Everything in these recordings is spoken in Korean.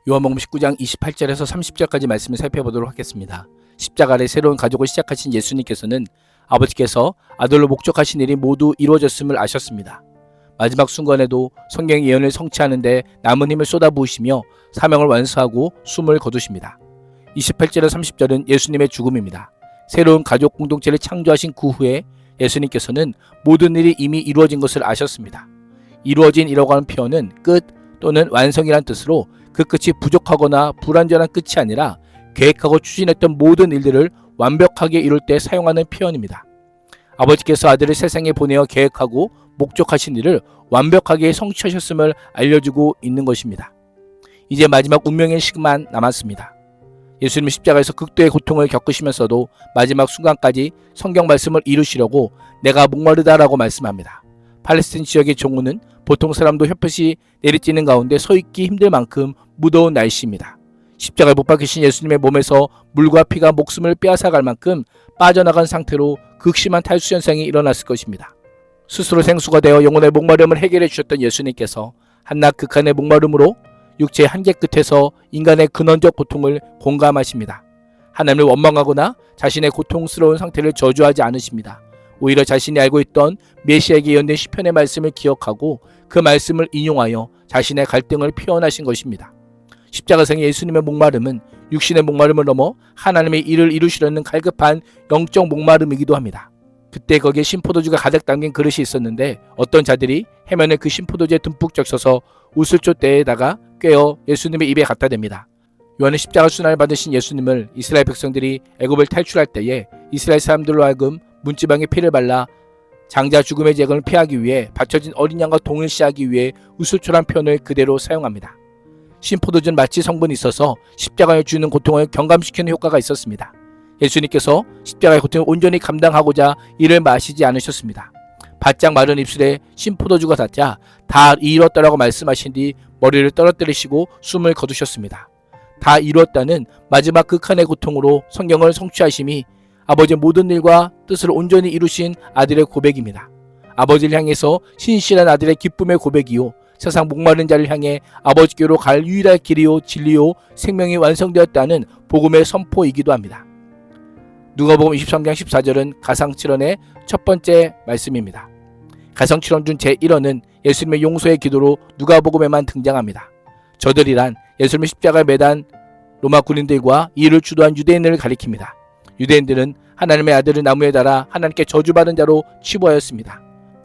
요한복음 19장 28절에서 30절까지 말씀을 살펴보도록 하겠습니다. 십자가 아래 새로운 가족을 시작하신 예수님께서는 아버지께서 아들로 목적하신 일이 모두 이루어졌음을 아셨습니다. 마지막 순간에도 성경 예언을 성취하는데 남은 힘을 쏟아부으시며 사명을 완수하고 숨을 거두십니다. 28절에서 30절은 예수님의 죽음입니다. 새로운 가족 공동체를 창조하신 그 후에 예수님께서는 모든 일이 이미 이루어진 것을 아셨습니다. 이루어진 이라고 하는 표현은 끝 또는 완성이란 뜻으로 그 끝이 부족하거나 불완전한 끝이 아니라 계획하고 추진했던 모든 일들을 완벽하게 이룰 때 사용하는 표현입니다. 아버지께서 아들을 세상에 보내어 계획하고 목적하신 일을 완벽하게 성취하셨음을 알려주고 있는 것입니다. 이제 마지막 운명의 시간만 남았습니다. 예수님은 십자가에서 극도의 고통을 겪으시면서도 마지막 순간까지 성경 말씀을 이루시려고 내가 목마르다라고 말씀합니다. 팔레스틴 지역의 종우는 보통 사람도 햇볕이 내리쬐는 가운데 서 있기 힘들 만큼 무더운 날씨입니다. 십자가에 못 박히신 예수님의 몸에서 물과 피가 목숨을 빼앗아갈 만큼 빠져나간 상태로 극심한 탈수 현상이 일어났을 것입니다. 스스로 생수가 되어 영혼의 목마름을 해결해 주셨던 예수님께서 한낱 극한의 목마름으로 육체의 한계 끝에서 인간의 근원적 고통을 공감하십니다. 하나님을 원망하거나 자신의 고통스러운 상태를 저주하지 않으십니다. 오히려 자신이 알고 있던 메시아에게 예언된 시편의 말씀을 기억하고 그 말씀을 인용하여 자신의 갈등을 표현하신 것입니다. 십자가상의 예수님의 목마름은 육신의 목마름을 넘어 하나님의 일을 이루시려는 갈급한 영적 목마름이기도 합니다. 그때 거기에 신포도주가 가득 담긴 그릇이 있었는데 어떤 자들이 해면에 그 신포도주에 듬뿍 적셔서 우슬초대에다가 꿰어 예수님의 입에 갖다 댑니다. 요한은 십자가 순환을 받으신 예수님을 이스라엘 백성들이 애굽을 탈출할 때에 이스라엘 사람들로 하여금 문지방에 피를 발라 장자 죽음의 재건을 피하기 위해 바쳐진 어린 양과 동일시하기 위해 우슬초란 표현을 그대로 사용합니다. 신포도주는 마치 성분이 있어서 십자가에 주는 고통을 경감시키는 효과가 있었습니다. 예수님께서 십자가의 고통을 온전히 감당하고자 이를 마시지 않으셨습니다. 바짝 마른 입술에 신포도주가 닿자 다 이뤘다라고 말씀하신 뒤 머리를 떨어뜨리시고 숨을 거두셨습니다. 다 이뤘다는 마지막 극한의 고통으로 성경을 성취하심이 아버지의 모든 일과 뜻을 온전히 이루신 아들의 고백입니다. 아버지를 향해서 신실한 아들의 기쁨의 고백이요 세상 목마른 자를 향해 아버지께로 갈 유일한 길이요 진리요 생명이 완성되었다는 복음의 선포이기도 합니다. 누가복음 23장 14절은 가상칠언의 첫 번째 말씀입니다. 가상칠언 중 제1언은 예수님의 용서의 기도로 누가복음에만 등장합니다. 저들이란 예수님의 십자가에 매단 로마 군인들과 이 일을 주도한 유대인들을 가리킵니다. 유대인들은 하나님의 아들을 나무에 달아 하나님께 저주받은 자로 치부하였습니다.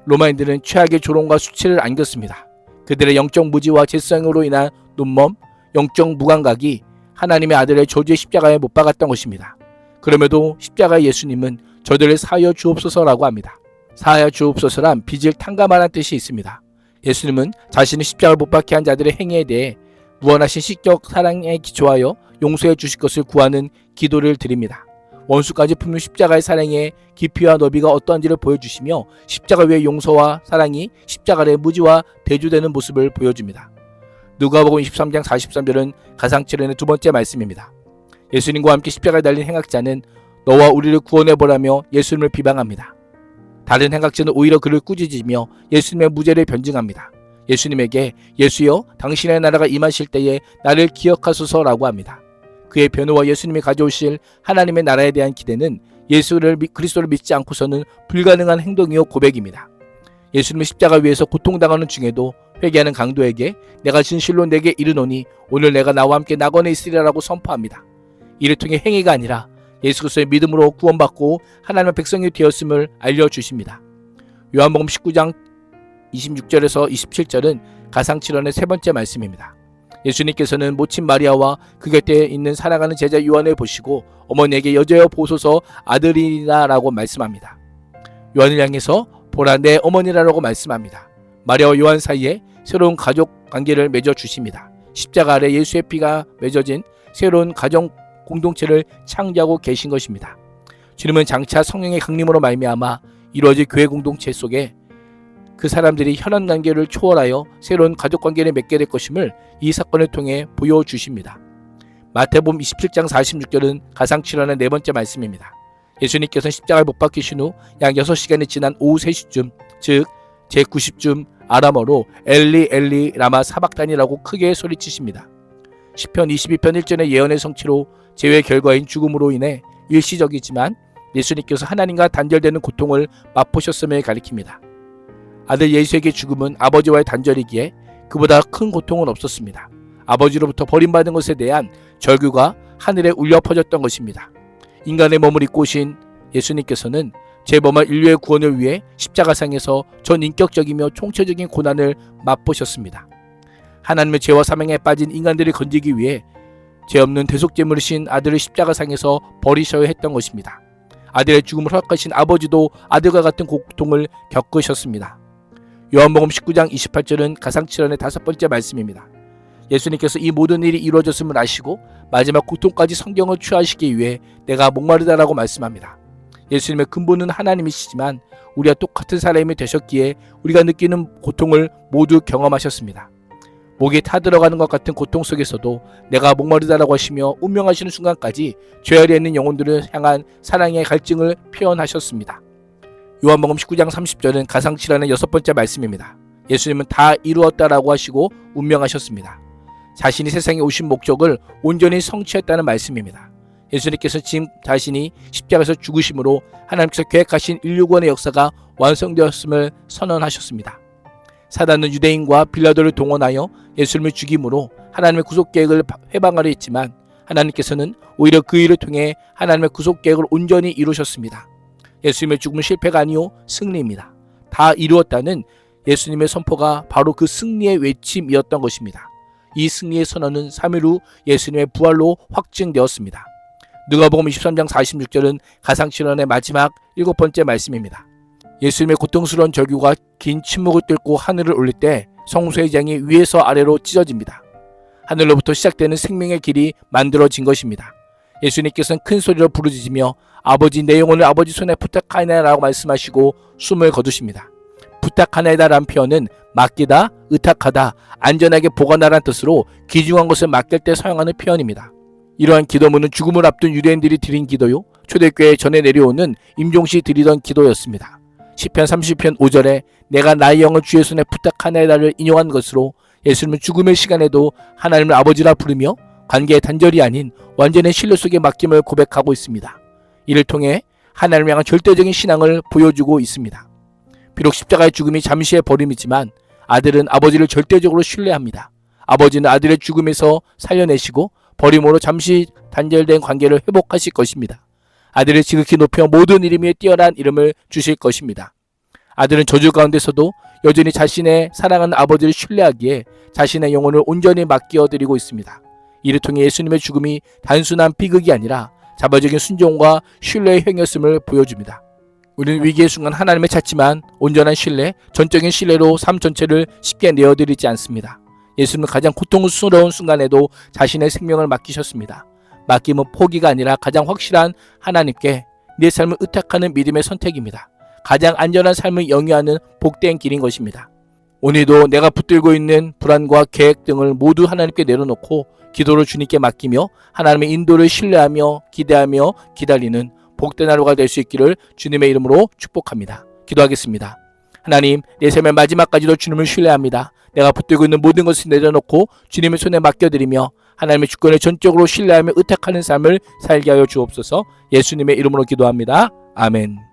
로마인들은 최악의 조롱과 수치를 안겼습니다. 그들의 영적 무지와 죄성으로 인한 눈먼 영적 무감각이 하나님의 아들의 저주의 십자가에 못 박았던 것입니다. 그럼에도 십자가의 예수님은 저들을 사하여 주옵소서라고 합니다. 사하여 주옵소서란 빚을 탕감하라는 뜻이 있습니다. 예수님은 자신의 십자가를 못 박게 한 자들의 행위에 대해 무한하신 시적 사랑에 기초하여 용서해 주실 것을 구하는 기도를 드립니다. 원수까지 품는 십자가의 사랑의 깊이와 너비가 어떠한지를 보여주시며 십자가 위의 용서와 사랑이 십자가 아래 무지와 대조되는 모습을 보여줍니다. 누가복음 23장 43절은 가상칠언의 두 번째 말씀입니다. 예수님과 함께 십자가에 달린 행악자는 너와 우리를 구원해보라며 예수님을 비방합니다. 다른 행악자는 오히려 그를 꾸짖으며 예수님의 무죄를 변증합니다. 예수님에게 예수여 당신의 나라가 임하실 때에 나를 기억하소서라고 합니다. 그의 변호와 예수님이 가져오실 하나님의 나라에 대한 기대는 그리스도를 믿지 않고서는 불가능한 행동이요 고백입니다. 예수님의 십자가 위에서 고통당하는 중에도 회개하는 강도에게 내가 진실로 내게 이르노니 오늘 내가 나와 함께 낙원에 있으리라고 선포합니다. 이를 통해 행위가 아니라 예수 그리스도의 믿음으로 구원받고 하나님의 백성이 되었음을 알려주십니다. 요한복음 19장 26절에서 27절은 가상칠언의 세 번째 말씀입니다. 예수님께서는 모친 마리아와 그 곁에 있는 사랑하는 제자 요한을 보시고 어머니에게 여자여 보소서 아들이라 라고 말씀합니다. 요한을 향해서 보라 내 어머니라고 말씀합니다. 마리아와 요한 사이에 새로운 가족 관계를 맺어 주십니다. 십자가 아래 예수의 피가 맺어진 새로운 가정 공동체를 창조하고 계신 것입니다. 주님은 장차 성령의 강림으로 말미암아 이루어질 교회 공동체 속에 그 사람들이 혈연 관계를 초월하여 새로운 가족 관계를 맺게 될 것임을 이 사건을 통해 보여주십니다. 마태복음 27장 46절은 가상칠언의 네 번째 말씀입니다. 예수님께서는 십자가에 못 박히신 후 약 6시간이 지난 오후 3시쯤 즉 제90쯤 아람어로 엘리 엘리 라마 사박단이라고 크게 소리치십니다. 시편 22편 1절의 예언의 성취로 재회 결과인 죽음으로 인해 일시적이지만 예수님께서 하나님과 단절되는 고통을 맛보셨음을 가리킵니다. 아들 예수에게 죽음은 아버지와의 단절이기에 그보다 큰 고통은 없었습니다. 아버지로부터 버림받은 것에 대한 절규가 하늘에 울려 퍼졌던 것입니다. 인간의 몸을 입고 오신 예수님께서는 죄범한 인류의 구원을 위해 십자가상에서 전인격적이며 총체적인 고난을 맛보셨습니다. 하나님의 죄와 사망에 빠진 인간들을 건지기 위해 죄 없는 대속제물이신 아들을 십자가상에서 버리셔야 했던 것입니다. 아들의 죽음을 허락하신 아버지도 아들과 같은 고통을 겪으셨습니다. 요한복음 19장 28절은 가상칠언의 5번째 말씀입니다. 예수님께서 이 모든 일이 이루어졌음을 아시고 마지막 고통까지 성경을 취하시기 위해 내가 목마르다라고 말씀합니다. 예수님의 근본은 하나님이시지만 우리와 똑같은 사람이 되셨기에 우리가 느끼는 고통을 모두 경험하셨습니다. 목에 타들어가는 것 같은 고통 속에서도 내가 목마르다라고 하시며 운명하시는 순간까지 죄 아래에 있는 영혼들을 향한 사랑의 갈증을 표현하셨습니다. 요한복음 19장 30절은 가상칠언의 6번째 말씀입니다. 예수님은 다 이루었다라고 하시고 운명하셨습니다. 자신이 세상에 오신 목적을 온전히 성취했다는 말씀입니다. 예수님께서 지금 자신이 십자가에서 죽으심으로 하나님께서 계획하신 인류구원의 역사가 완성되었음을 선언하셨습니다. 사단은 유대인과 빌라도를 동원하여 예수님을 죽임으로 하나님의 구속계획을 회방하려 했지만 하나님께서는 오히려 그 일을 통해 하나님의 구속계획을 온전히 이루셨습니다. 예수님의 죽음은 실패가 아니요 승리입니다. 다 이루었다는 예수님의 선포가 바로 그 승리의 외침이었던 것입니다. 이 승리의 선언은 3일 후 예수님의 부활로 확증되었습니다. 누가복음 23장 46절은 가상칠언의 마지막 7번째 말씀입니다. 예수님의 고통스러운 절규가 긴 침묵을 뚫고 하늘을 올릴 때 성소의 장이 위에서 아래로 찢어집니다. 하늘로부터 시작되는 생명의 길이 만들어진 것입니다. 예수님께서는 큰 소리로 부르짖으며 아버지 내 영혼을 아버지 손에 부탁하나이다라고 말씀하시고 숨을 거두십니다. 부탁하나이다라는 표현은 맡기다, 의탁하다, 안전하게 보관하라는 뜻으로 귀중한 것을 맡길 때 사용하는 표현입니다. 이러한 기도문은 죽음을 앞둔 유대인들이 드린 기도요 초대교회 전에 내려오는 임종시 드리던 기도였습니다. 시편 30편 5절에 내가 나의 영을 주의 손에 부탁하나이다를 인용한 것으로 예수님은 죽음의 시간에도 하나님을 아버지라 부르며 관계의 단절이 아닌 완전한 신뢰 속에 맡김을 고백하고 있습니다. 이를 통해 하나님을 향한 절대적인 신앙을 보여주고 있습니다. 비록 십자가의 죽음이 잠시의 버림이지만 아들은 아버지를 절대적으로 신뢰합니다. 아버지는 아들의 죽음에서 살려내시고 버림으로 잠시 단절된 관계를 회복하실 것입니다. 아들을 지극히 높여 모든 이름 위에 뛰어난 이름을 주실 것입니다. 아들은 저주 가운데서도 여전히 자신의 사랑하는 아버지를 신뢰하기에 자신의 영혼을 온전히 맡겨드리고 있습니다. 이를 통해 예수님의 죽음이 단순한 비극이 아니라 자발적인 순종과 신뢰의 행위였음을 보여줍니다. 우리는 위기의 순간 하나님을 찾지만 온전한 신뢰, 전적인 신뢰로 삶 전체를 쉽게 내어드리지 않습니다. 예수님은 가장 고통스러운 순간에도 자신의 생명을 맡기셨습니다. 맡김은 포기가 아니라 가장 확실한 하나님께 내 삶을 의탁하는 믿음의 선택입니다. 가장 안전한 삶을 영위하는 복된 길인 것입니다. 오늘도 내가 붙들고 있는 불안과 계획 등을 모두 하나님께 내려놓고 기도를 주님께 맡기며 하나님의 인도를 신뢰하며 기대하며 기다리는 복된 하루가 될 수 있기를 주님의 이름으로 축복합니다. 기도하겠습니다. 하나님, 내 삶의 마지막까지도 주님을 신뢰합니다. 내가 붙들고 있는 모든 것을 내려놓고 주님의 손에 맡겨드리며 하나님의 주권을 전적으로 신뢰하며 의탁하는 삶을 살게 하여 주옵소서. 예수님의 이름으로 기도합니다. 아멘.